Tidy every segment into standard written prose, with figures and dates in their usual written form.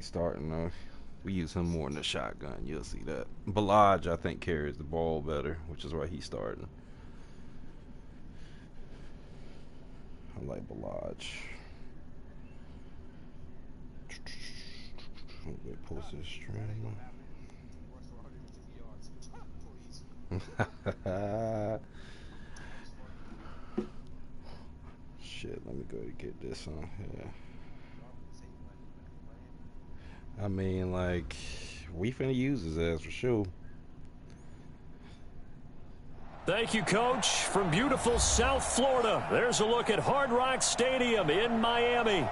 Starting we use him more in the shotgun. You'll see that. Balaj, I think, carries the ball better, which is why he's starting. I like Balaj. They post this stream. Shit, let me go to get this on here. I mean, like, we finna use his ass for sure. Thank you, Coach. From beautiful South Florida, there's a look at Hard Rock Stadium in Miami.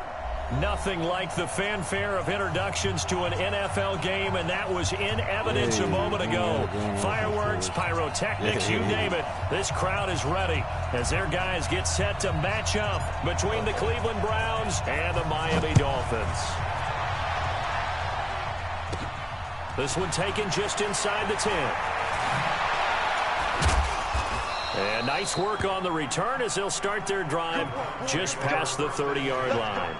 Nothing like the fanfare of introductions to an NFL game, and that was in evidence a moment ago. Fireworks, pyrotechnics, you name it. This crowd is ready as their guys get set to match up between the Cleveland Browns and the Miami Dolphins. This one taken just inside the 10. And nice work on the return as they'll start their drive just past the 30-yard line.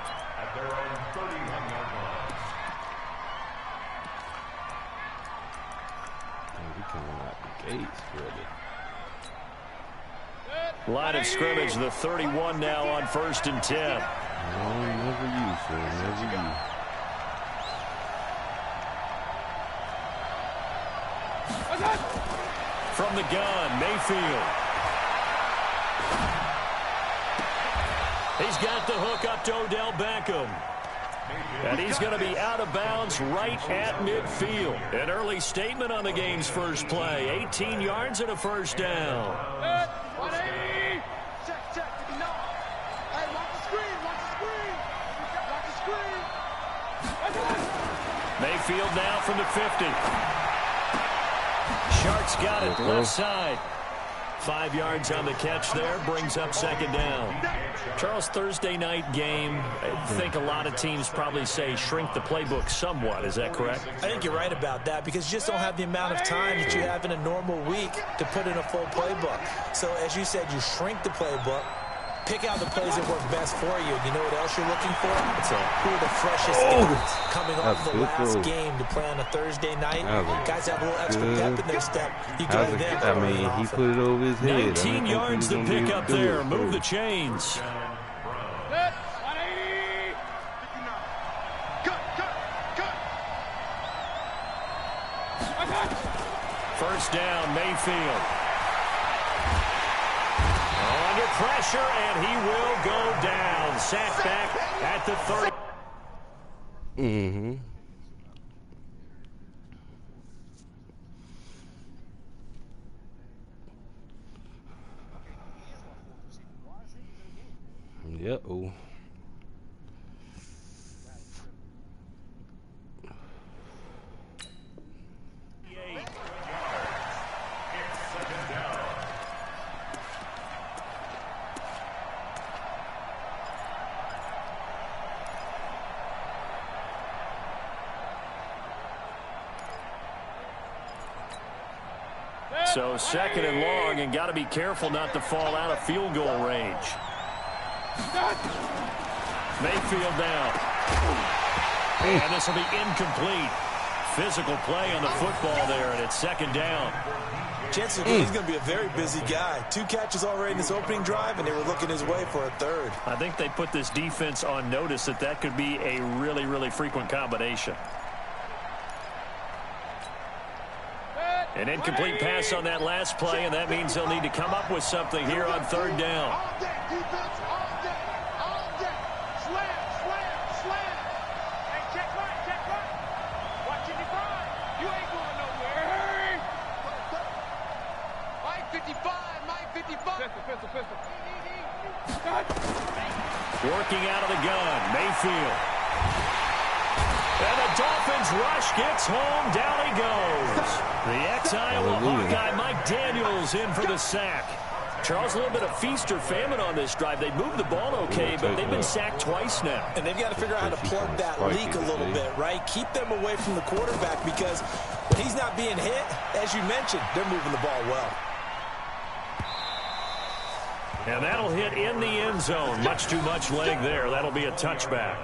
Line of scrimmage, the 31 now on 1st and 10. No, never you, sir. Never you. From the gun, Mayfield. He's got the hook up to Odell Beckham. And he's going to be out of bounds right at midfield. An early statement on the game's first play. 18 yards and a first down. Mayfield now from the 50. Sharks got it left side. 5 yards on the catch there, brings up 2nd down. Charles, Thursday night game, I think a lot of teams probably say shrink the playbook somewhat. Is that correct? I think you're right about that because you just don't have the amount of time that you have in a normal week to put in a full playbook. So as you said, you shrink the playbook, pick out the plays that work best for you. You know what else you're looking for? Who are the freshest guys coming off the last game to play on a Thursday night? Guys have a little extra pep in their step. You go to them. I mean, he put it over his head. 19 yards to pick up there. Move the chains. First down, Mayfield. Under pressure, and he will go down. Sacked back at the 30. Uh-oh. So 2nd and long, and got to be careful not to fall out of field goal range. Mayfield now. And this will be incomplete. Physical play on the football there, and it's 2nd down. Chances are he's going to be a very busy guy. 2 catches already in this opening drive, and they were looking his way for a 3rd. I think they put this defense on notice that could be a really, really frequent combination. An incomplete pass on that last play, and that means they'll need to come up with something here on 3rd down. Working out of the gun, Mayfield. And the Dolphins rush gets home. Down he goes. The ex-Iowa Hawkeye Mike Daniels in for the sack. Charles, a little bit of feast or famine on this drive. They moved the ball okay, but they've been sacked twice now. And they've got to figure out how to plug that leak a little bit, right? Keep them away from the quarterback because when he's not being hit, as you mentioned, they're moving the ball well. And that'll hit in the end zone. Much too much leg there. That'll be a touchback.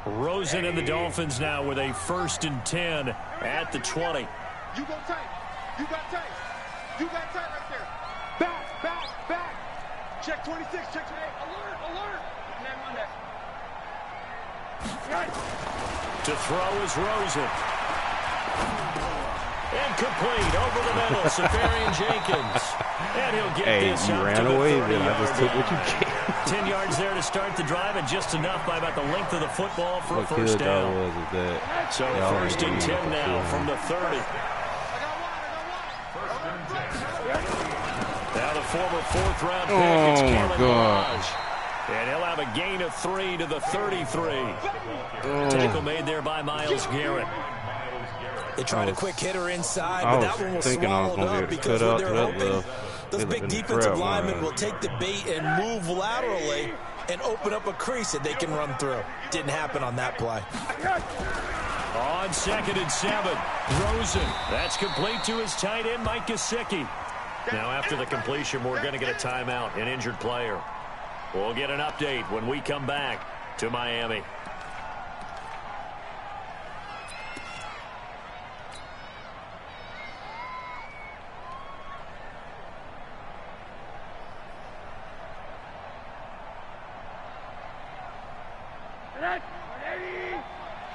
Rosen and the Dolphins now with a 1st and 10 at the 20. You go tight. You got tight. You got tight right there. Back. Check 26. Check 28. Alert. Man, Monday. To throw is Rosen. Incomplete over the middle. Safarian Jenkins. And he'll get this you up ran to away, the then I just took what you 30-yard line. gave. 10 yards there to start the drive, and just enough by about the length of the football for a What first good down. was is that? So Y'all 1st and 10 now from the 30. Now the former 4th-round pick, it's Oh, my Kalen God. Ballage. And he'll have a gain of 3 to the 33. Tackle made there by Myles Garrett. They tried a quick hitter inside, I but was that one was thinking I was swallowed gonna up get because cut what out they're to that hoping, left. those It'd big have been defensive crap, linemen man. will take the bait and move laterally and open up a crease that they can run through. Didn't happen on that play. On 2nd and 7, Rosen. That's complete to his tight end, Mike Gesicki. Now after the completion, we're going to get a timeout, an injured player. We'll get an update when we come back to Miami.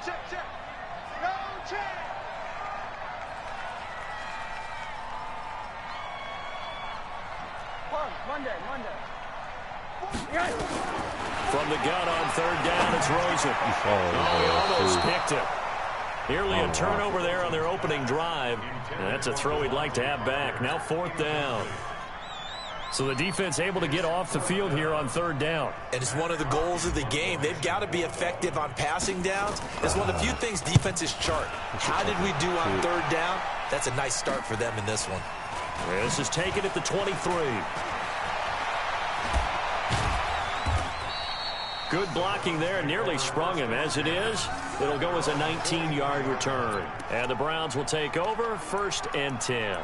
Check. No check. Monday. From the gun on 3rd down, it's Rosen. Almost picked it. Nearly a turnover there on their opening drive. And that's a throw he'd like to have back. Now 4th down. So the defense able to get off the field here on 3rd down. And it's one of the goals of the game. They've got to be effective on passing downs. It's one of the few things defenses chart. How did we do on 3rd down? That's a nice start for them in this one. This is taken at the 23. Good blocking there, nearly sprung him. As it is, it'll go as a 19-yard return. And the Browns will take over, 1st and 10.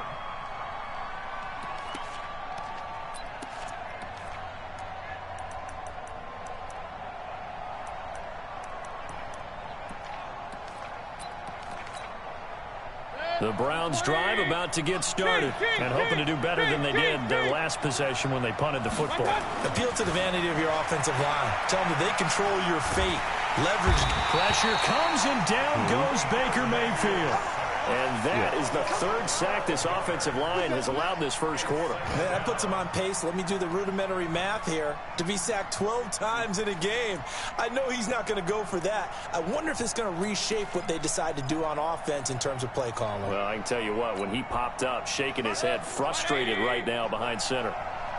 The Browns drive about to get started and hoping to do better than they did their last possession when they punted the football. Appeal to the vanity of your offensive line. Tell them that they control your fate. Leverage. Pressure comes and down goes Baker Mayfield. And that is the 3rd sack this offensive line has allowed this first quarter. Man, that puts him on pace. Let me do the rudimentary math here. To be sacked 12 times in a game. I know he's not going to go for that. I wonder if it's going to reshape what they decide to do on offense in terms of play calling. Well, I can tell you what, when he popped up, shaking his head, frustrated right now behind center.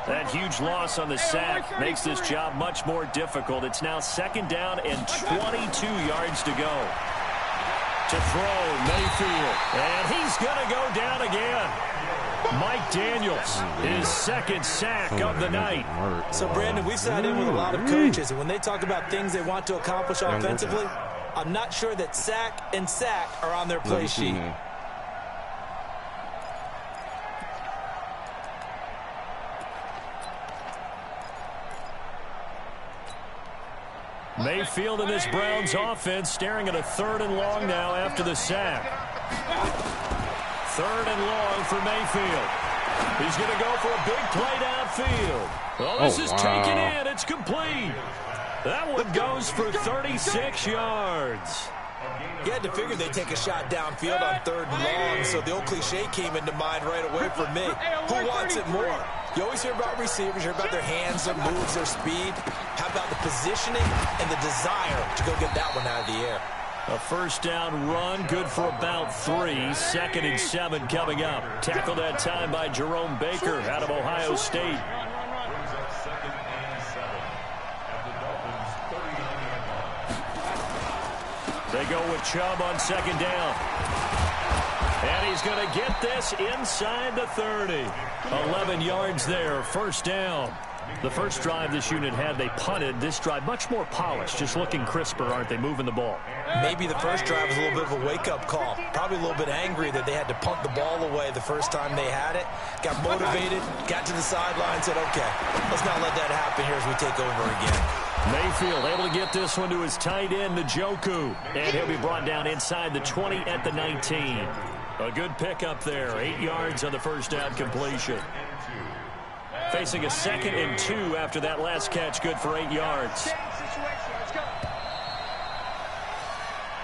That huge loss on the sack makes this job much more difficult. It's now 2nd down and 22 yards to go. To throw, Mayfield. And he's going to go down again. Mike Daniels, his 2nd sack of the night. So, Brandon, we've sat in with a lot of coaches, and when they talk about things they want to accomplish offensively, I'm not sure that sack and sack are on their play sheet. Mayfield and this Browns offense staring at a 3rd and long now after the sack. 3rd and long for Mayfield. He's going to go for a big play downfield. Well, this is taken in. It's complete. That one goes for 36 yards. You had to figure they'd take a shot downfield on 3rd and long, so the old cliche came into mind right away for me. Who wants it more? You always hear about receivers, hear about their hands, their moves, their speed. How about the positioning and the desire to go get that one out of the air? A 1st down run, good for about 3. 2nd and 7 coming up. Tackled that time by Jerome Baker out of Ohio State. They go with Chubb on 2nd down. And he's going to get this inside the 30. 11 yards there, 1st down. The first drive this unit had, they punted. This drive, much more polished, just looking crisper, aren't they, moving the ball? Maybe the first drive was a little bit of a wake-up call. Probably a little bit angry that they had to punt the ball away the first time they had it. Got motivated, got to the sideline, said, okay, let's not let that happen here as we take over again. Mayfield able to get this one to his tight end, Njoku. And he'll be brought down inside the 20 at the 19. A good pickup there. 8 yards on the first down completion. Facing a 2nd and 2 after that last catch. Good for 8 yards.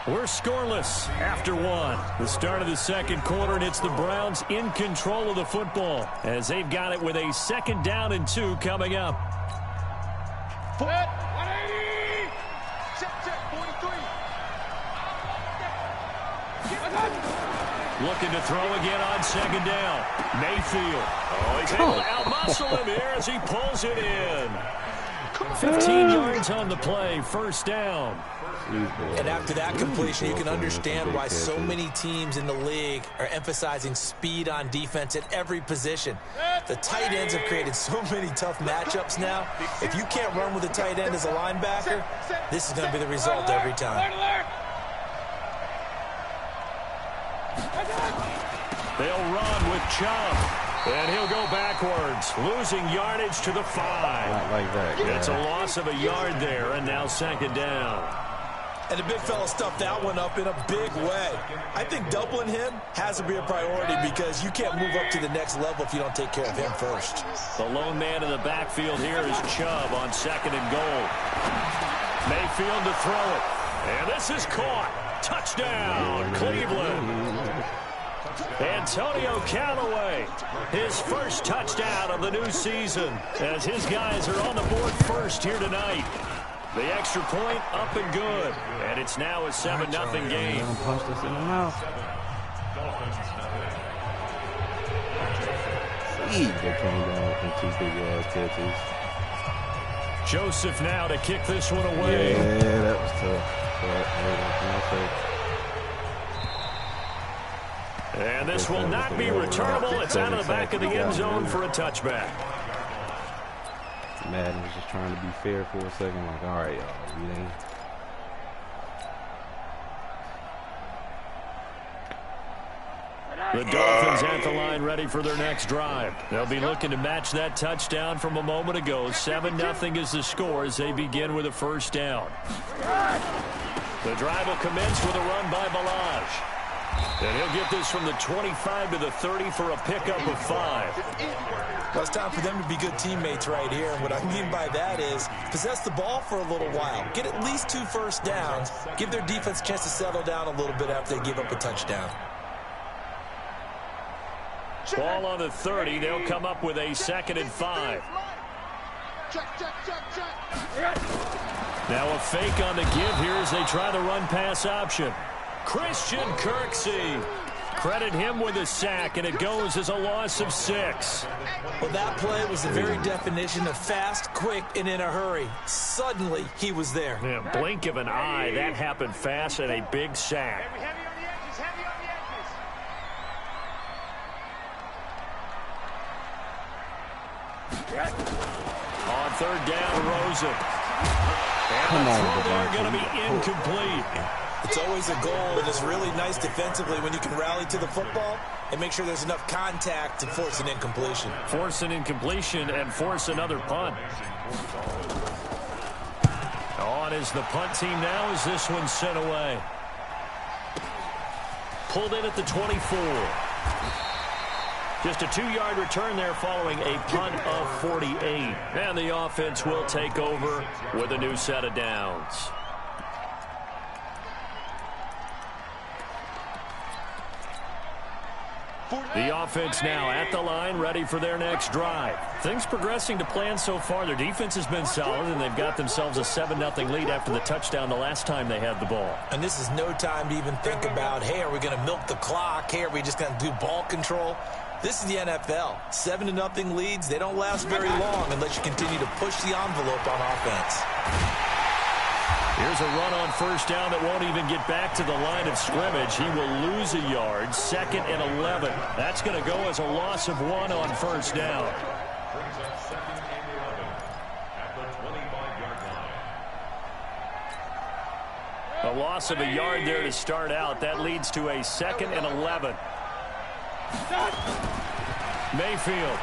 We're scoreless after 1. The start of the second quarter, and it's the Browns in control of the football as they've got it with a 2nd down and 2 coming up. 180. Check, 43. Looking to throw again on 2nd down. Mayfield. Oh, he's able to outmuscle him here as he pulls it in. 15 yards on the play, first down. And after that completion, you can understand why so many teams in the league are emphasizing speed on defense at every position. The tight ends have created so many tough matchups now. If you can't run with a tight end as a linebacker, this is going to be the result every time. They'll run with Chubb. And he'll go backwards, losing yardage to the 5. Not like that, guy. It's a loss of a yard there, and now 2nd down. And the big fella stuffed that one up in a big way. I think doubling him has to be a priority because you can't move up to the next level if you don't take care of him first. The lone man in the backfield here is Chubb on 2nd and goal. Mayfield to throw it. And this is caught. Touchdown, Cleveland. Antonio Callaway, his first touchdown of the new season as his guys are on the board first here tonight. The extra point up and good, and it's now a 7-0 game. Punch this in the mouth. See, they came down from 2 big-ass catches. Joseph now to kick this one away. Yeah, that was tough. But, and this will not be returnable. It's out of the back of the end zone for a touchback. Madden was just trying to be fair for a second. Like, all right, y'all, we didn't. The Dolphins at the line ready for their next drive. They'll be looking to match that touchdown from a moment ago. 7-0 is the score as they begin with a first down. The drive will commence with a run by Balaj. And he'll get this from the 25 to the 30 for a pickup of 5. Well, it's time for them to be good teammates right here. And what I mean by that is possess the ball for a little while. Get at least 2 first downs. Give their defense a chance to settle down a little bit after they give up a touchdown. Ball on the 30. They'll come up with a 2nd and 5. Now a fake on the give here as they try the run-pass option. Christian Kirksey. Credit him with a sack, and it goes as a loss of 6. Well, that play was the very definition of fast, quick, and in a hurry. Suddenly, he was there. Yeah, blink of an eye. That happened fast and a big sack. On 3rd down, Rosen. And the throw there going to be incomplete. It's always a goal, and it's really nice defensively when you can rally to the football and make sure there's enough contact to force an incompletion. Force an incompletion and force another punt. On is the punt team now as this one's sent away. Pulled in at the 24. Just a 2-yard return there following a punt of 48. And the offense will take over with a new set of downs. The offense now at the line, ready for their next drive. Things progressing to plan so far. Their defense has been solid, and they've got themselves a 7-0 lead after the touchdown the last time they had the ball. And this is no time to even think about, hey, are we going to milk the clock? Hey, are we just going to do ball control? This is the NFL. 7-0 leads, they don't last very long unless you continue to push the envelope on offense. Here's a run on first down that won't even get back to the line of scrimmage. He will lose a yard. 2nd and 11. That's going to go as a loss of 1 on first down. A loss of a yard there to start out. That leads to a 2nd and 11. Mayfield.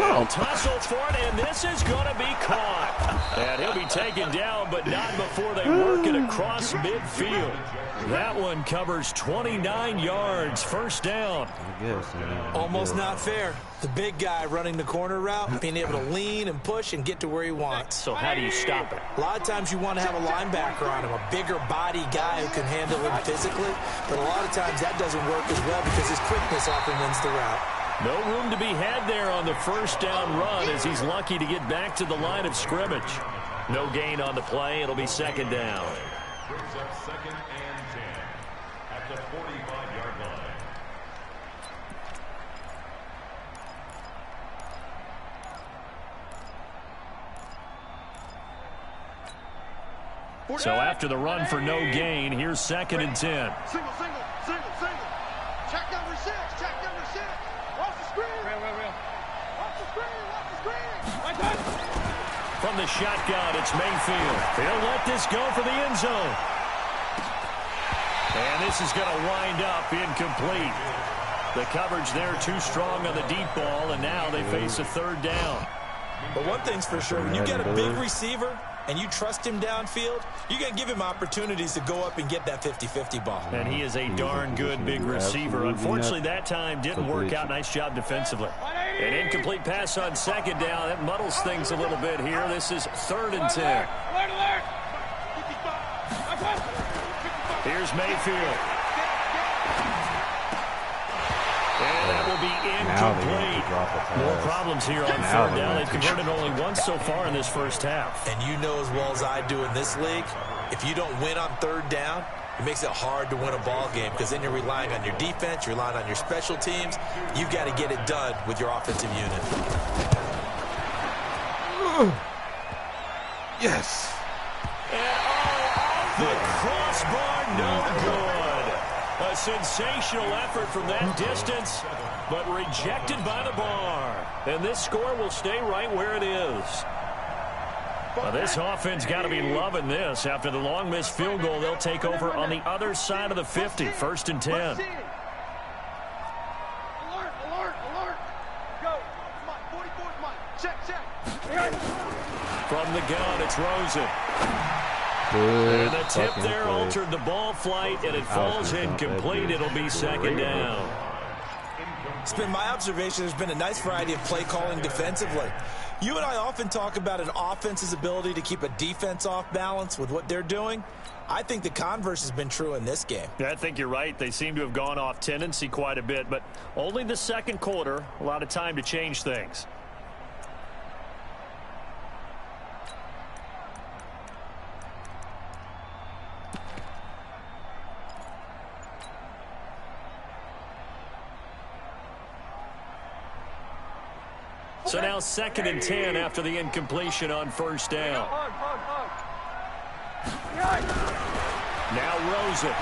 They'll tussle for it, and this is going to be caught. And he'll be taken down, but not before they work it across midfield. That one covers 29 yards. First down. I guess, man. Almost not fair. The big guy running the corner route, being able to lean and push and get to where he wants. So how do you stop it? A lot of times you want to have a linebacker on him, a bigger body guy who can handle him physically. But a lot of times that doesn't work as well because his quickness often wins the route. No room to be had there on the first down run as he's lucky to get back to the line of scrimmage. No gain on the play. It'll be second down. Brings up second and 10 at the 45-yard line. So after the run for no gain, here's second and 10. Single, single, single, single. Check number 6, check number 6. Watch the screen. Real. Watch the screen, watch the screen. Right there. From the shotgun, it's Mayfield. They'll let this go for the end zone. And this is going to wind up incomplete. The coverage there too strong on the deep ball, and now they face a third down. But one thing's for sure, when you get a big receiver and you trust him downfield, you're going to give him opportunities to go up and get that 50-50 ball. And he is a darn good big receiver. Unfortunately, that time didn't work out. Nice job defensively. An incomplete pass on second down. That muddles things a little bit here. This is third and 10. Here's Mayfield. And that will be incomplete. More problems here on third down. They've converted only once so far in this first half. And you know as well as I do in this league, if you don't win on third down, it makes it hard to win a ball game because then you're relying on your defense, you're relying on your special teams. You've got to get it done with your offensive unit. Yes. And off the crossbar, no good. A sensational effort from that distance, but rejected by the bar. And this score will stay right where it is. Now this offense got to be loving this. After the long missed field goal, they'll take over on the other side of the 50, first and 10. Alert, alert, alert. Go. Come on, 44, come on. Check. From the gun, it's Rosen. And the tip there altered the ball flight, and it falls incomplete. It'll be second down. It's been my observation there's been a nice variety of play calling defensively. You and I often talk about an offense's ability to keep a defense off balance with what they're doing. I think the converse has been true in this game. Yeah, I think you're right. They seem to have gone off tendency quite a bit, but only the second quarter, a lot of time to change things. So now second and 10 after the incompletion on first down. Now Rosen.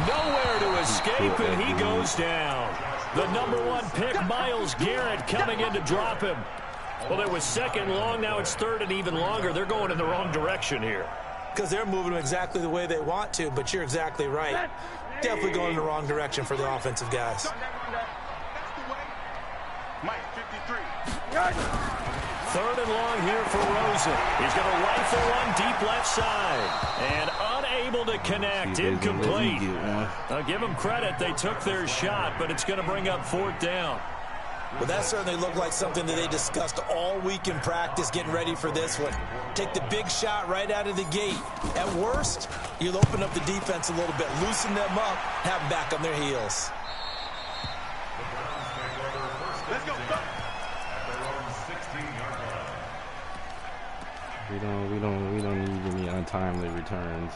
Nowhere to escape, and he goes down. The #1 pick, Myles Garrett, coming in to drop him. Well, it was second long. Now it's third and even longer. They're going in the wrong direction here. Because they're moving exactly the way they want to, but you're exactly right. Definitely going in the wrong direction for the offensive guys. Mike, 53. Third and long here for Rosen. He's going to rifle one deep left side. And unable to connect. Incomplete. I'll give them credit. They took their shot, but it's going to bring up fourth down. Well, that certainly looked like something that they discussed all week in practice getting ready for this one. Take the big shot right out of the gate. At worst, you'll open up the defense a little bit, loosen them up, have them back on their heels. Let's go. We don't need any untimely returns.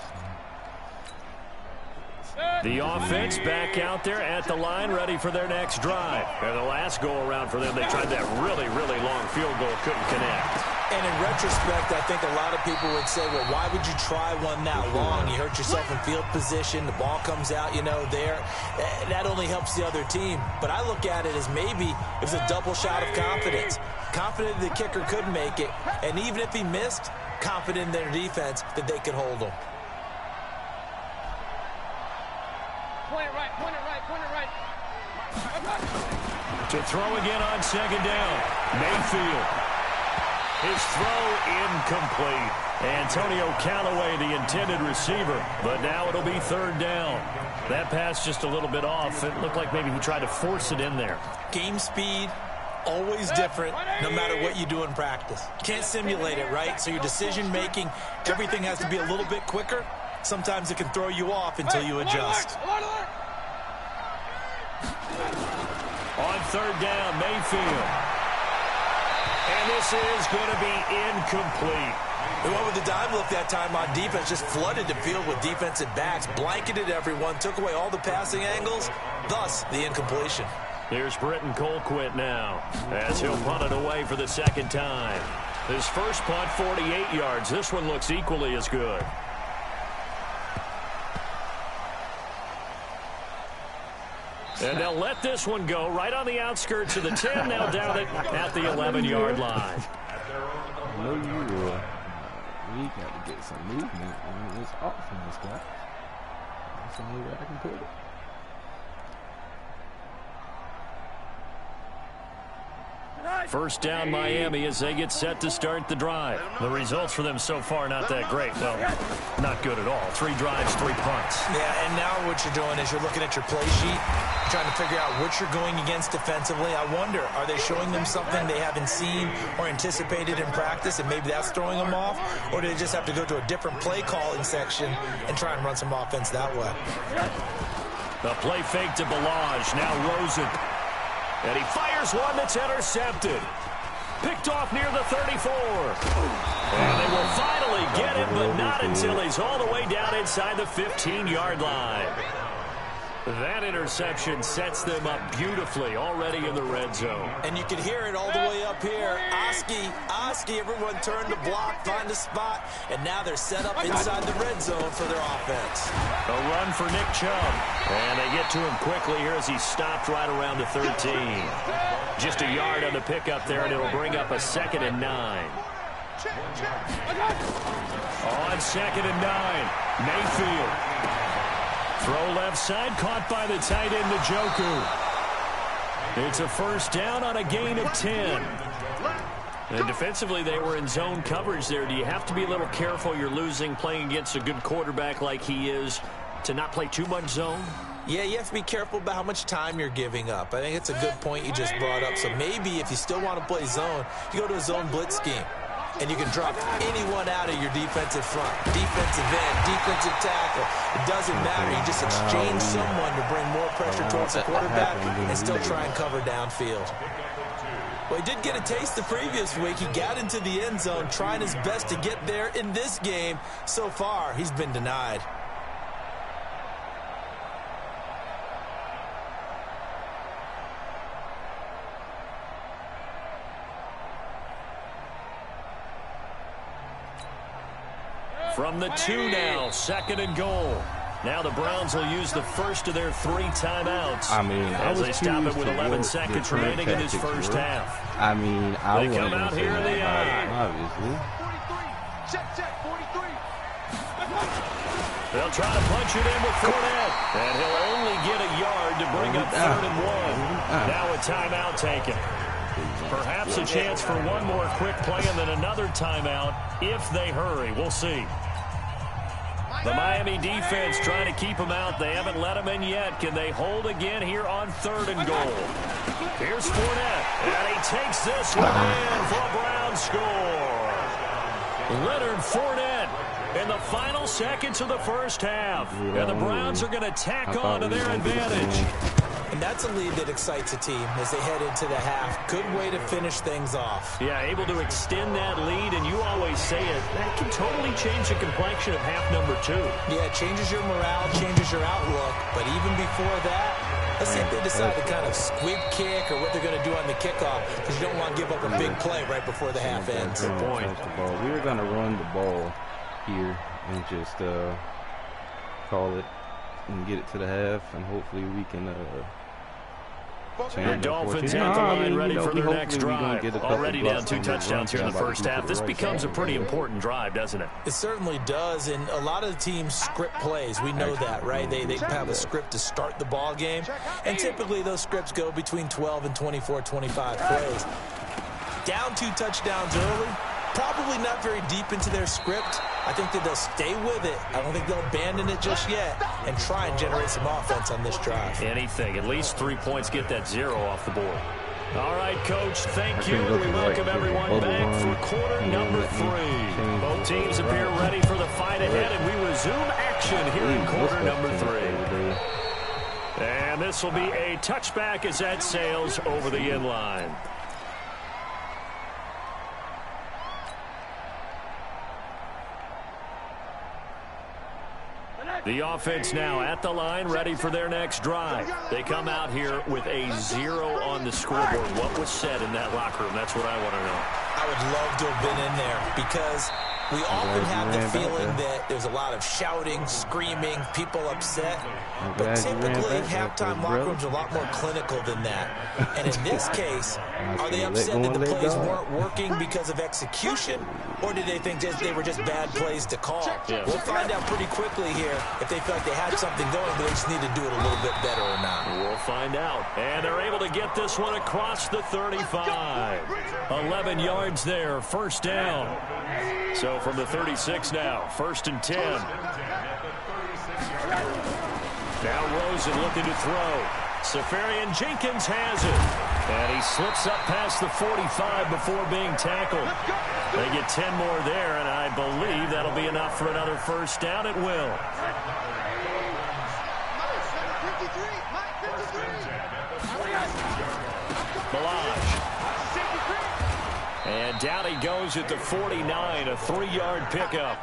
The offense back out there at the line, ready for their next drive. And the last go-around for them, they tried that really, really long field goal, couldn't connect. And in retrospect, I think a lot of people would say, well, why would you try one that long? You hurt yourself in field position. The ball comes out, there. That only helps the other team. But I look at it as maybe it was a double shot of confidence. Confident the kicker could make it. And even if he missed, confident in their defense that they could hold him. Point it right. To To throw again on second down. Mayfield. His throw incomplete. Antonio Callaway, the intended receiver. But now it'll be third down. That pass just a little bit off. It looked like maybe he tried to force it in there. Game speed, always different, no matter what you do in practice. Can't simulate it, right? So your decision-making, everything has to be a little bit quicker. Sometimes it can throw you off until you adjust. On third down, Mayfield. And this is going to be incomplete. They went with the dime look that time on defense, just flooded the field with defensive backs, blanketed everyone, took away all the passing angles, thus the incompletion. Here's Britton Colquitt now, as he'll punt it away for the second time. His first punt, 48 yards. This one looks equally as good. And they'll let this one go right on the outskirts of the 10. Now down it at the 11-yard line. I know we got to get some movement on this offense, guy. That's the only way I can put it. First down, Miami, as they get set to start the drive. The results for them so far not that great. Well, not good at all. 3 drives, 3 punts. Yeah, and now what you're doing is you're looking at your play sheet, trying to figure out what you're going against defensively. I wonder, are they showing them something they haven't seen or anticipated in practice, and maybe that's throwing them off? Or do they just have to go to a different play calling section and try and run some offense that way? The play fake to Balaj. Now Rosen. And he fires one that's intercepted. Picked off near the 34. And they will finally get him, but not until he's all the way down inside the 15-yard line. That interception sets them up beautifully already in the red zone. And you can hear it all the way up here. Oski, everyone turned to block, find a spot, and now they're set up inside the red zone for their offense. A run for Nick Chubb. And they get to him quickly here as he stopped right around the 13. Just a yard on the pickup there, and it'll bring up a 2nd and 9. On 2nd and 9, Mayfield. Throw left side, caught by the tight end, Njoku. It's a first down on a gain of 10. And defensively, they were in zone coverage there. Do you have to be a little careful? You're losing, playing against a good quarterback like he is, to not play too much zone? Yeah, you have to be careful about how much time you're giving up. I think it's a good point you just brought up. So maybe if you still want to play zone, you go to a zone blitz scheme. And you can drop anyone out of your defensive front, defensive end, defensive tackle. It doesn't matter. You just exchange someone to bring more pressure towards the quarterback and still try and cover downfield. Well, he did get a taste the previous week. He got into the end zone, trying his best to get there in this game. So far, he's been denied. From the 2 now, 2nd and goal. Now the Browns will use the first of their 3 timeouts. I mean, as they stop it with 11 seconds remaining in his first half. I mean, they come out here in the eye. Obviously. Check, 43. They'll try to punch it in with Fournette. And he'll only get a yard to bring up 3rd and 1. Now a timeout taken. Perhaps a chance for one more quick play and then another timeout if they hurry. We'll see. The Miami defense trying to keep them out. They haven't let them in yet. Can they hold again here on 3rd and goal? Here's Fournette. And he takes this one in for a Brown score. Leonard Fournette in the final seconds of the first half. And the Browns are going to tack on to their advantage. And that's a lead that excites a team as they head into the half. Good way to finish things off. Yeah, able to extend that lead, and you always say it, that can totally change the complexion of half number 2. Yeah, it changes your morale, changes your outlook. But even before that, let's see if they decide to kind of squib kick or what they're going to do on the kickoff, because you don't want to give up a big play right before the half ends. Good point. We're going to run the ball here and just call it and get it to the half, and hopefully we can The Dolphins at the line ready for their next drive. Already down 2 touchdowns here in the first half. This becomes a pretty important drive, doesn't it? It certainly does, and a lot of the teams script plays. We know that, right? They have a script to start the ball game, and typically those scripts go between 12 and 24, 25 plays. Down 2 touchdowns early, probably not very deep into their script. I think that they'll stay with it. I don't think they'll abandon it just yet and try and generate some offense on this drive. Anything. At least 3 points, get that 0 off the board. All right, Coach, thank you. We welcome everyone back for quarter number 3. Both teams appear ready for the fight ahead, and we resume action here in quarter number 3. And this will be a touchback as that sails over the end line. The offense now at the line, ready for their next drive. They come out here with a 0 on the scoreboard. What was said in that locker room? That's what I want to know. I would love to have been in there because we often have the feeling that there's a lot of shouting, screaming, people upset. But typically, halftime locker rooms are a lot more clinical than that. And in this case, are they upset that the plays weren't working because of execution, or did they think they were just bad plays to call? Yeah. We'll find out pretty quickly here if they feel like they had something going, but they just need to do it a little bit better or not. We'll find out. And they're able to get this one across the 35. 11 yards there, first down. So from the 36 now, 1st and 10. Now Rosen looking to throw. Safarian Jenkins has it. And he slips up past the 45 before being tackled. They get 10 more there, and I believe that'll be enough for another first down. It will. Balaj. And down he goes at the 49, a 3-yard pickup.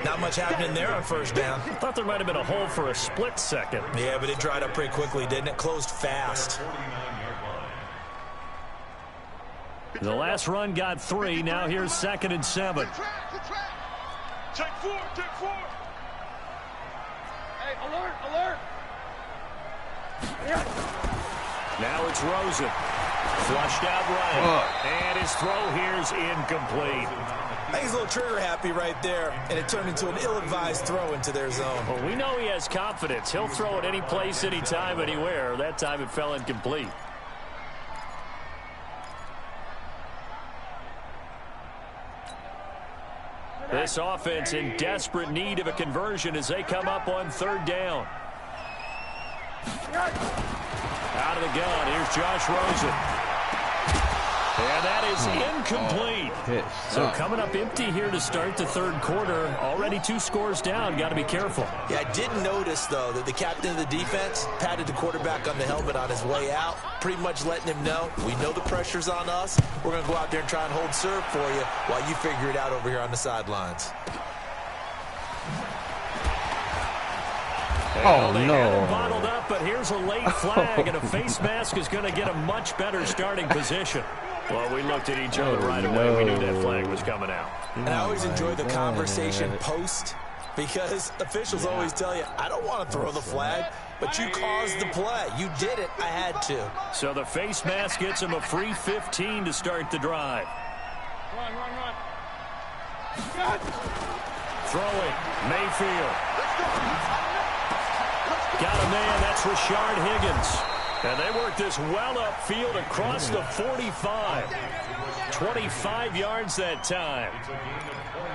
Not much happening there on first down. Thought there might have been a hole for a split second. Yeah, but it dried up pretty quickly, didn't it? Closed fast. The last run got 3. Now here's 2nd and 7. Check 4, check 4. Hey, alert, alert. Now it's Rosen. Flushed out right. And his throw here's incomplete. I think he's a little trigger happy right there, and it turned into an ill-advised throw into their zone. Well, we know he has confidence. He'll throw it any place, anytime, anywhere. That time it fell incomplete. This offense in desperate need of a conversion as they come up on 3rd down. Out of the gun, here's Josh Rosen. And that is incomplete. So coming up empty here to start the 3rd quarter. Already 2 scores down. Got to be careful. Yeah, I did notice, though, that the captain of the defense patted the quarterback on the helmet on his way out, pretty much letting him know, we know the pressure's on us. We're going to go out there and try and hold serve for you while you figure it out over here on the sidelines. Oh, they no. had him bottled up, but here's a late flag, and a face mask is going to get a much better starting position. Well, we looked at each other right away. We knew that flag was coming out. And I always enjoy the conversation post because officials always tell you, I don't want to throw the flag, but you caused the play. You did it. I had to. So the face mask gets him a free 15 to start the drive. Run. Throwing, Mayfield. Got a man, that's Rashard Higgins. And they work this well upfield across the 45. 25 yards that time.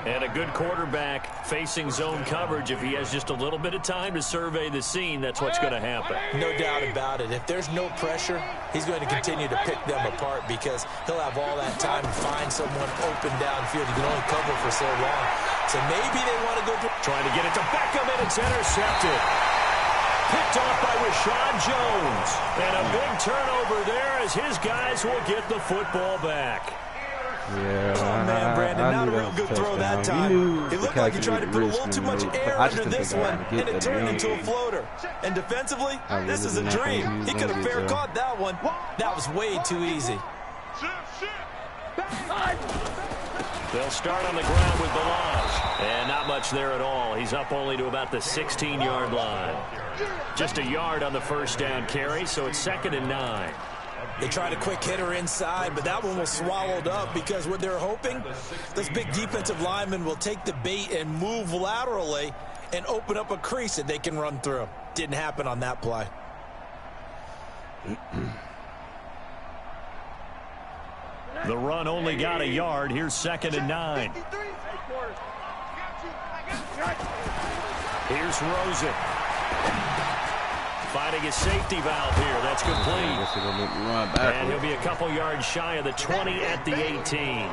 And a good quarterback facing zone coverage. If he has just a little bit of time to survey the scene, that's what's going to happen. No doubt about it. If there's no pressure, he's going to continue to pick them apart because he'll have all that time to find someone open downfield. He can only cover for so long. So maybe they want to go trying to get it to Beckham, and it's intercepted. Picked off by Rashad Jones. And a big turnover there as his guys will get the football back. Yeah, oh, man, Brandon, not a real good throw that time. It looked like he tried to put a little too much air under this one, and it turned into a floater. And defensively, this is a dream. He could have fair caught that one. That was way too easy. They'll start on the ground with Balazs. And not much there at all. He's up only to about the 16-yard line. Just a yard on the first down carry, so it's 2nd and 9. They tried a quick hitter inside, but that one was swallowed up because what they're hoping, this big defensive lineman will take the bait and move laterally and open up a crease that they can run through. Didn't happen on that play. The run only got a yard. Here's 2nd and 9. Here's Rosen. Finding his safety valve here. That's complete. And he'll be a couple yards shy of the 20 at the 18.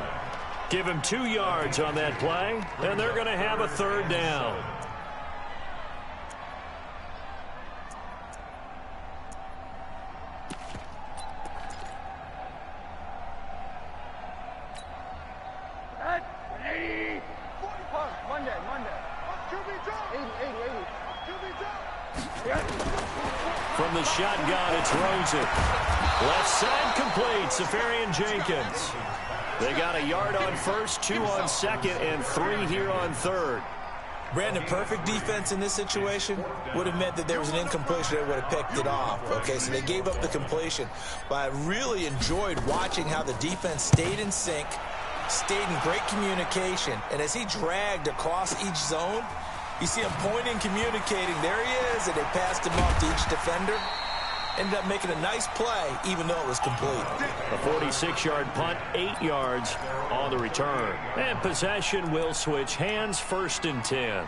Give him 2 yards on that play, and they're going to have a 3rd down. From the shotgun, it's Rosen. Left side complete. Safarian Jenkins. They got a yard on first, 2 on second, and 3 here on third. Brandon, perfect defense in this situation would have meant that there was an incompletion. They would have picked it off. Okay, so they gave up the completion. But I really enjoyed watching how the defense stayed in sync, stayed in great communication. And as he dragged across each zone, you see him pointing, communicating. There he is, and they passed him off to each defender. Ended up making a nice play, even though it was complete. A 46-yard punt, 8 yards on the return. And possession will switch hands, 1st and 10.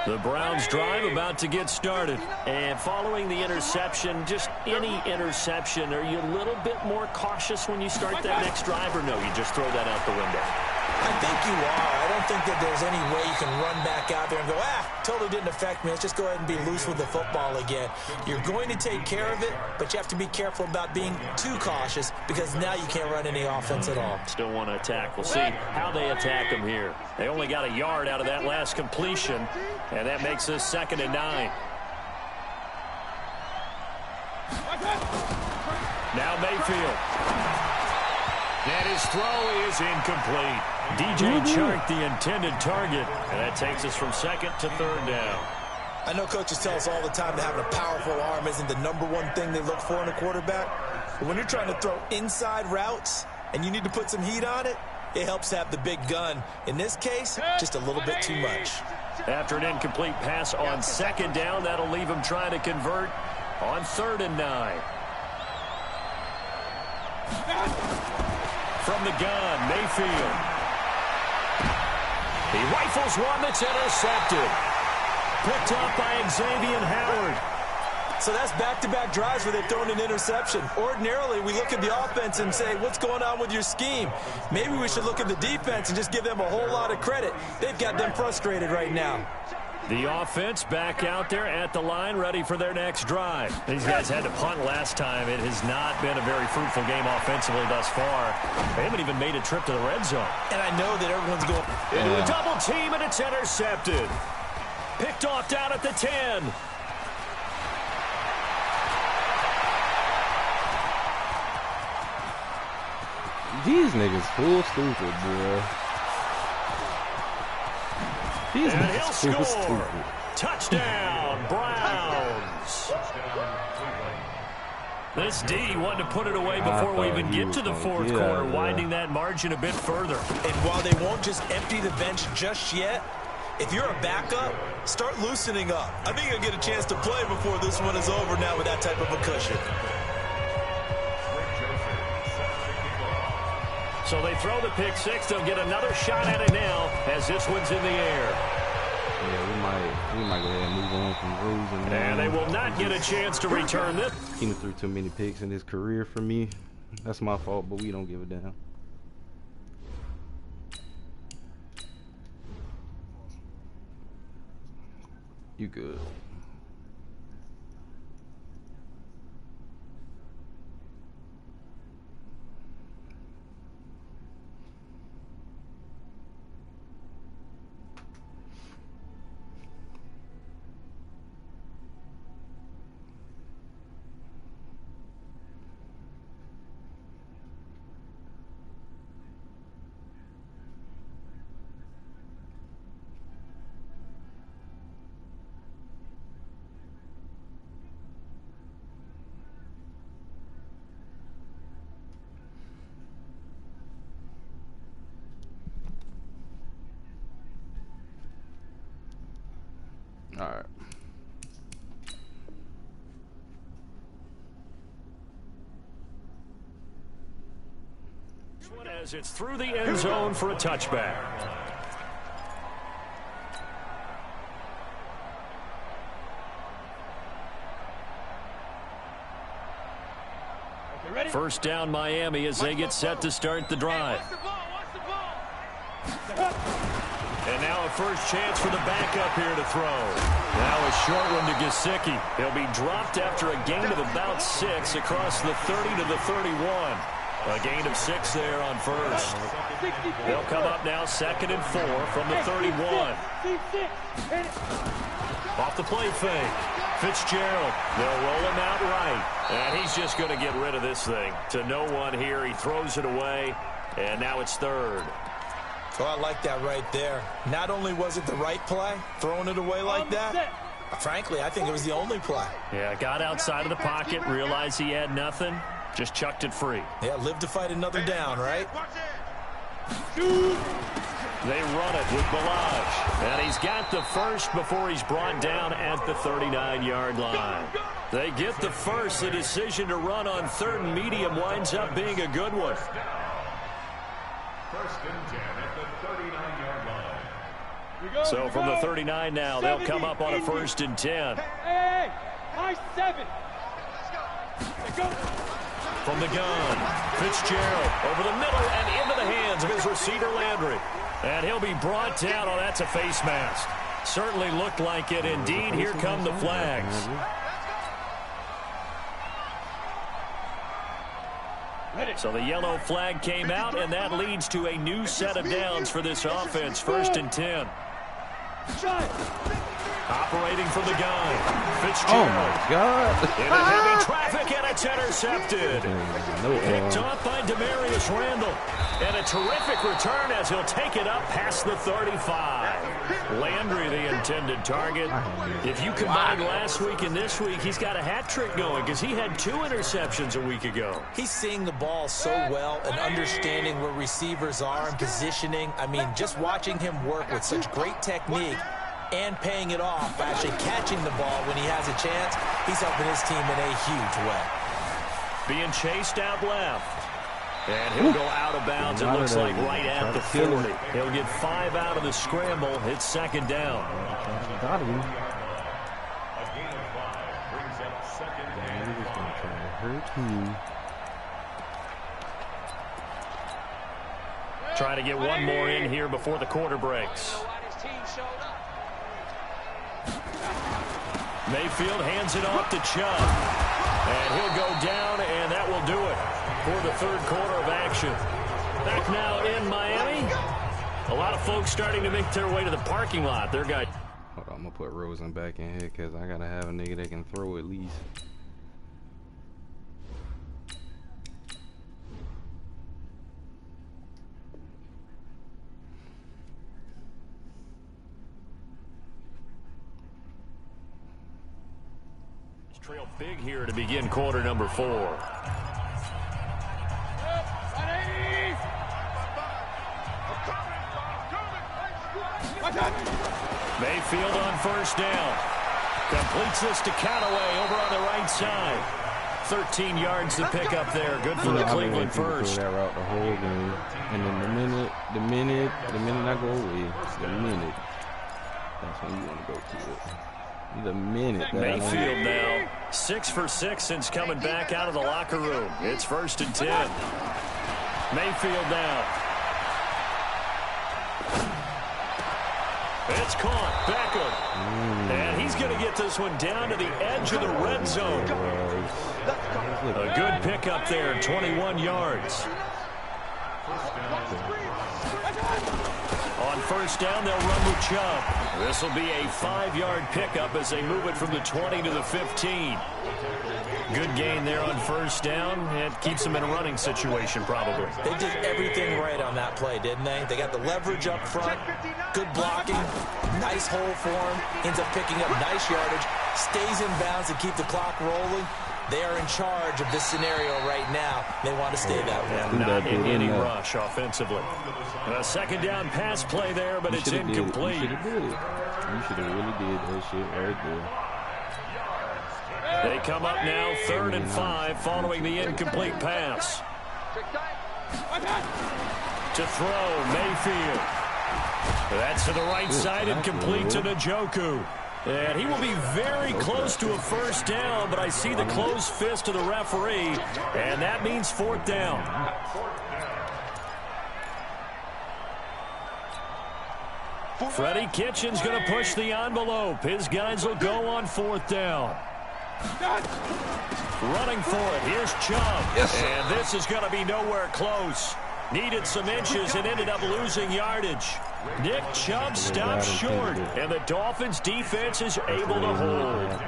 The Browns drive about to get started. And following the interception, just any interception, are you a little bit more cautious when you start that next drive, or no, you just throw that out the window? I think you are. I don't think that there's any way you can run back out there and go, totally didn't affect me. Let's just go ahead and be loose with the football again. You're going to take care of it, but you have to be careful about being too cautious because now you can't run any offense at all. Still want to attack. We'll see how they attack them here. They only got a yard out of that last completion, and that makes us 2nd and 9. Now Mayfield. And his throw is incomplete. DJ Chark, the intended target. And that takes us from 2nd to 3rd down. I know coaches tell us all the time that having a powerful arm isn't the #1 thing they look for in a quarterback. But when you're trying to throw inside routes and you need to put some heat on it, it helps to have the big gun. In this case, just a little bit too much. After an incomplete pass on 2nd down, that'll leave him trying to convert on 3rd and 9. From the gun, Mayfield. He rifles one that's intercepted. Picked up by Xavier Howard. So that's back-to-back drives where they've thrown an interception. Ordinarily, we look at the offense and say, what's going on with your scheme? Maybe we should look at the defense and just give them a whole lot of credit. They've got them frustrated right now. The offense back out there at the line, ready for their next drive. These guys had to punt last time. It has not been a very fruitful game offensively thus far. They haven't even made a trip to the red zone. And I know that everyone's going into a double team, and it's intercepted. Picked off down at the 10. These niggas full stupid, boy. These and niggas he'll full score. stupid. Touchdown, Browns. This D wanted to put it away before we even get to the 4th quarter, winding that margin a bit further. And while they won't just empty the bench just yet, if you're a backup, start loosening up. I think you'll get a chance to play before this one is over now with that type of a cushion. So they throw the pick 6. They'll get another shot at it now as this one's in the air. Yeah, we might go ahead and move on from Rosen. And they will not get a chance to return this. He threw too many picks in his career for me. That's my fault, but we don't give a damn. You good. one as it's through the end zone for a touchback. First down Miami as they get set to start the drive. And now a first chance for the backup here to throw. Now a short one to Gesicki. He'll be dropped after a gain of about 6 across the 30 to the 31. A gain of 6 there on first. They'll come up now 2nd and 4 from the 31. Off the play fake. Fitzgerald, they'll roll him out right. And he's just going to get rid of this thing. To no one here, he throws it away. And now it's 3rd. Oh, I like that right there. Not only was it the right play, throwing it away like that, frankly, I think it was the only play. Yeah, got outside of the pocket, realized he had nothing, just chucked it free. Yeah, live to fight another down, right? They run it with Balaj. And he's got the first before he's brought down at the 39-yard line. They get the first. The decision to run on 3rd and medium winds up being a good one. 1st and 10 at the 39-yard line. So from the 39 now, they'll come up on a 1st and 10. Hey, high 7. From the gun, Fitzgerald over the middle and into the hands of his receiver Landry. And he'll be brought down. Oh, that's a face mask. Certainly looked like it. Indeed, here come the flags. So the yellow flag came out, and that leads to a new set of downs for this offense. 1st and 10. Operating from the gun, Fitzgerald. Oh my God! Into heavy traffic, and it's intercepted. Picked off by Demarius Randall. And a terrific return as he'll take it up past the 35. Landry, the intended target. If you combine last week and this week, he's got a hat trick going because he had 2 interceptions a week ago. He's seeing the ball so well and understanding where receivers are and positioning. I mean, just watching him work with such great technique and paying it off by actually catching the ball when he has a chance, he's helping his team in a huge way. Being chased out left. And he'll go out of bounds, it looks like right at the 40. He'll get 5 out of the scramble. It's 2nd down. Got him. A gain of 5 brings up 2nd and He's just gonna try to hurt him. Try to get one more in here before the quarter breaks. Mayfield hands it off to Chubb. And he'll go down, and that will do it for the 3rd quarter of action. Back now in Miami. A lot of folks starting to make their way to the parking lot. Their guy. Hold on, I'm gonna put Rosen back in here because I gotta have a nigga that can throw at least. Trail big here to begin quarter number 4. Mayfield on 1st down. Completes this to Callaway over on the right side. 13 yards to pick up there. Good for the Cleveland first. That route the whole game, and then the minute I go away, that's when you want to go to it. The minute that Mayfield now 6 for 6 since coming back out of the locker room. It's 1st and 10. Mayfield now. It's caught. Beckham. And he's going to get this one down to the edge of the red zone. A good pickup there, 21 yards. On 1st down, they'll run with Chubb. This will be a 5-yard pickup as they move it from the 20 to the 15. Good gain there on 1st down. It keeps them in a running situation, probably. They did everything right on that play, didn't they? They got the leverage up front, good blocking, nice hole for him, ends up picking up nice yardage, stays in bounds to keep the clock rolling. They are in charge of this scenario right now. They want to stay that way. Not in any rush offensively. A 2nd down pass play there, but it's incomplete. You should have did it. You should have really did that shit right there. They come up now 3rd and 5 following the incomplete pass. To throw, Mayfield. That's to the right side and complete to Njoku. And he will be very close to a first down, but I see the closed fist of the referee, and that means fourth down. Freddie Kitchens going to push the envelope. His guys will go on fourth down. Running for it. Here's Chubb. Yes. And this is going to be nowhere close. Needed some inches and ended up losing yardage. Nick Chubb stopped short, and the Dolphins' defense is able to hold.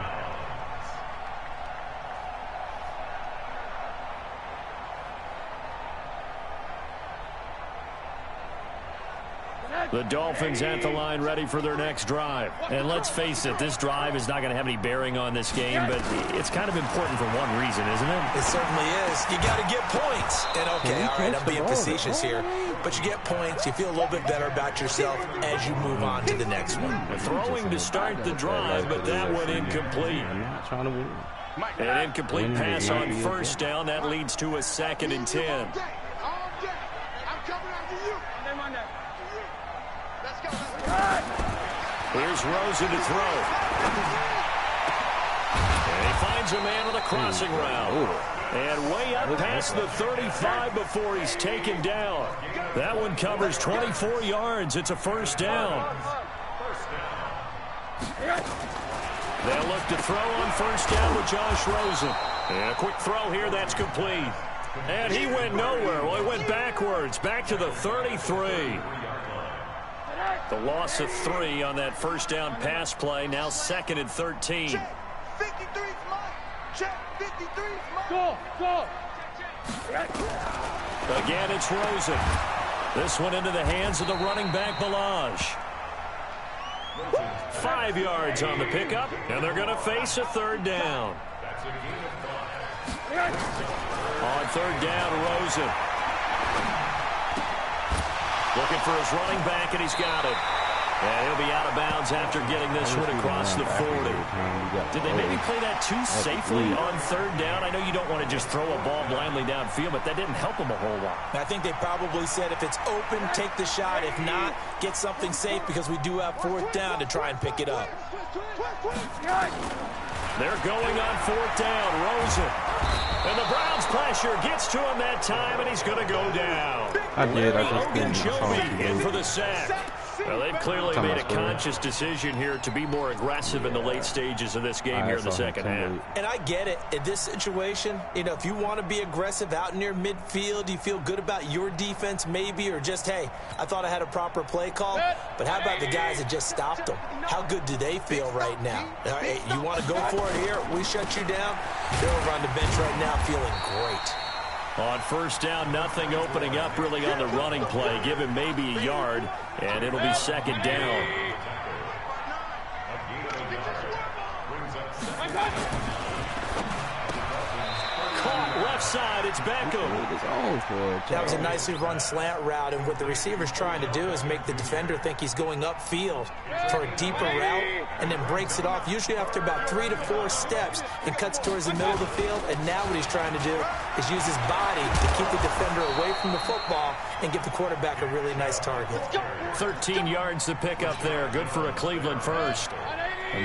The Dolphins at the line ready for their next drive. And let's face it, this drive is not going to have any bearing on this game, but it's kind of important for one reason, isn't it? It certainly is. You got to get points. And okay, all right, I'm being facetious here, but you get points. You feel a little bit better about yourself as you move on to the next one. Throwing to start the drive, but that one incomplete. An incomplete pass on first down. That leads to a 2nd and 10. Here's Rosen to throw. And he finds a man on the crossing route. And way up past the 35 before he's taken down. That one covers 24 yards. It's a first down. They'll look to throw on first down with Josh Rosen. And a quick throw here, that's complete. And he went nowhere. Well, he went backwards, back to the 33. The loss of 3 on that first down pass play. Now 2nd and 13. Check 53's mine. Check 53's mine. Go. Again, it's Rosen. This one into the hands of the running back, Balaj. 5 yards on the pickup, and they're going to face a third down. On third down, Rosen. Looking for his running back, and he's got it. And he'll be out of bounds after getting this one across the 40. Did they maybe play that too safely on third down? I know you don't want to just throw a ball blindly downfield, but that didn't help him a whole lot. I think they probably said if it's open, take the shot. If not, get something safe because we do have fourth down to try and pick it up. They're going on fourth down. Rosen. And the Browns' pressure gets to him that time, and he's going to go down. Ogunjobi in for the sack. Well, they've clearly made a conscious decision here to be more aggressive in the late stages of this game here in the second half. And I get it. In this situation, you know, if you want to be aggressive out near midfield, you feel good about your defense maybe, or just, hey, I thought I had a proper play call. But how about the guys that just stopped them? How good do they feel right now? All right, you want to go for it here? We shut you down. They're over on the bench right now feeling great. On first down, nothing opening up really on the running play. Give him maybe a yard, and it'll be second down. Caught left side, it's Beckham. That was a nicely run slant route, and what the receiver's trying to do is make the defender think he's going upfield for a deeper route, and then breaks it off, usually after about 3 to 4 steps, and cuts towards the middle of the field. And now what he's trying to do is use his body to keep the defender away from the football and give the quarterback a really nice target. 13 yards to pick up there. Good for a Cleveland first.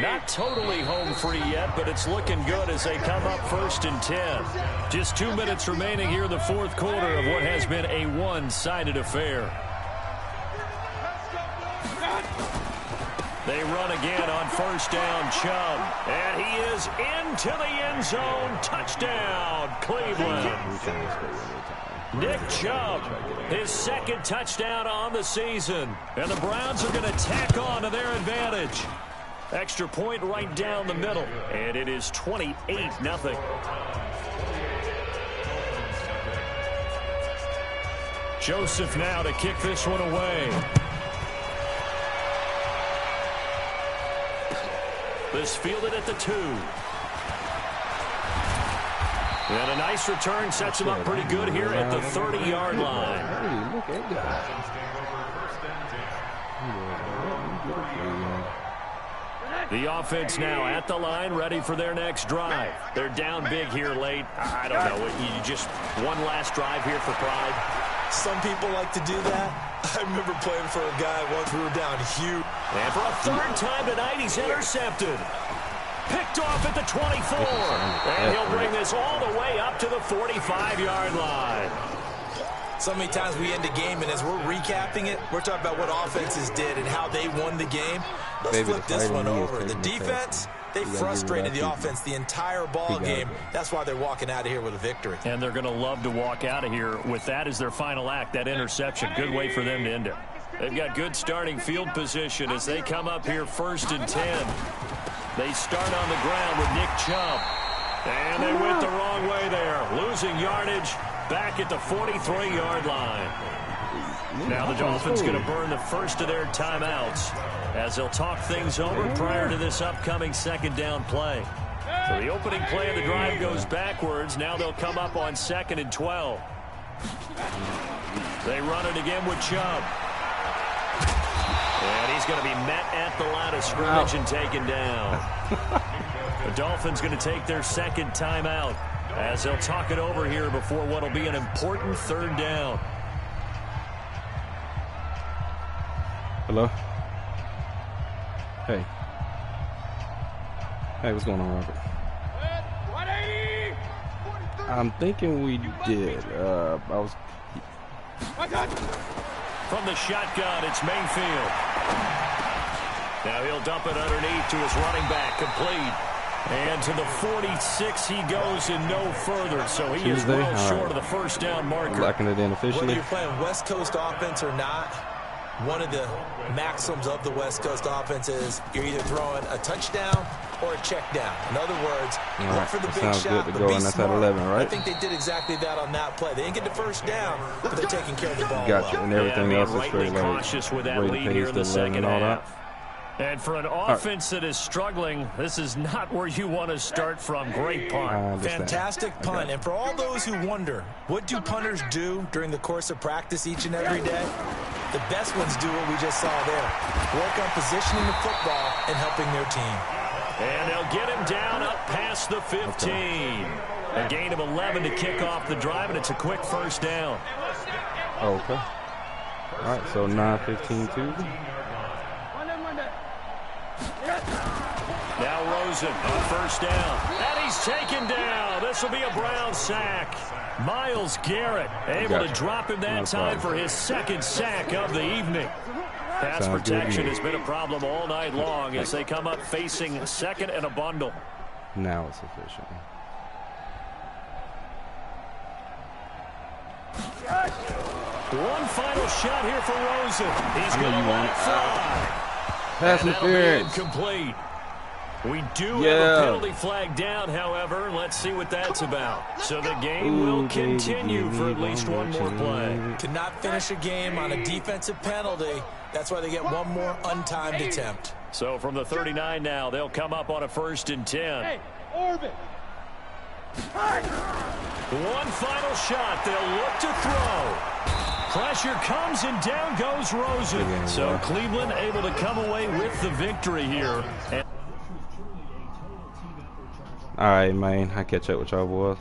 Not totally home free yet, but it's looking good as they come up 1st and 10. Just 2 minutes remaining here in the fourth quarter of what has been a one-sided affair. They run again on first down, Chubb. And he is into the end zone. Touchdown, Cleveland. Nick Chubb, his 2nd touchdown on the season. And the Browns are going to tack on to their advantage. Extra point right down the middle. And it is 28-0. Joseph now to kick this one away. This fielded at the 2. And a nice return sets him up pretty good here at the 30-yard line. Look at that. The offense now at the line, ready for their next drive. They're down big here late. I don't know. You just one last drive here for pride. Some people like to do that. I remember playing for a guy once we were down huge. And for a third time tonight, he's intercepted. Picked off at the 24. And he'll bring this all the way up to the 45-yard line. So many times we end a game, and as we're recapping it, we're talking about what offenses did and how they won the game. Let's flip this one over. The defense, they frustrated the offense the entire ball game. That's why they're walking out of here with a victory. And they're going to love to walk out of here with that as their final act, that interception. Good way for them to end it. They've got good starting field position as they come up here 1st and 10. They start on the ground with Nick Chubb. And they went the wrong way there, losing yardage back at the 43-yard line. Now the Dolphins going to burn the first of their timeouts as they'll talk things over prior to this upcoming 2nd down play. So the opening play of the drive goes backwards. Now they'll come up on 2nd and 12. They run it again with Chubb. And he's going to be met at the line of scrimmage and taken down. The Dolphins going to take their 2nd timeout as they'll talk it over here before what will be an important 3rd down. Hello? Hey. Hey, what's going on, Robert? I'm thinking we did. From the shotgun, it's Mayfield. Now he'll dump it underneath to his running back, complete. And to the 46 he goes and no further. So he is well short of the 1st down marker. Locking it in officially. Whether you're playing West Coast offense or not, one of the maxims of the West Coast offense is you're either throwing a touchdown or a check down. In other words, look for the big shot, but be smart. 11, right? I think they did exactly that on that play. They didn't get the 1st down, but they're taking care of the ball. Gotcha. And everything else is straight cautious with that lead here in the 2nd half. And for an offense that is struggling, this is not where you want to start from. Great punt. Fantastic punt. And for all those who wonder, what do punters do during the course of practice each and every day? The best ones do what we just saw there. Work on positioning the football and helping their team. And they'll get him down up past the 15. A gain of 11 to kick off the drive, and it's a quick 1st down. Okay. All right, so 9:15 Now Rosen on 1st down. And he's taken down. This will be a Brown sack. Myles Garrett able to drop him that time for his 2nd sack of the evening. Pass protection has been a problem all night long as they come up facing 2nd and a bundle. Now it's official. One final shot here for Rosen. He's going to let it fly. Pass interference. Incomplete. We do have a penalty flag down, however. Let's see what that's about. So the game will continue for at least one more play. Cannot finish a game on a defensive penalty. That's why they get one more untimed attempt. So from the 39 now, they'll come up on a 1st and 10. Hey, Orbit. One final shot. They'll look to throw. Pressure comes and down goes Rosen. So Cleveland able to come away with the victory here. All right, man. I catch up with y'all boys.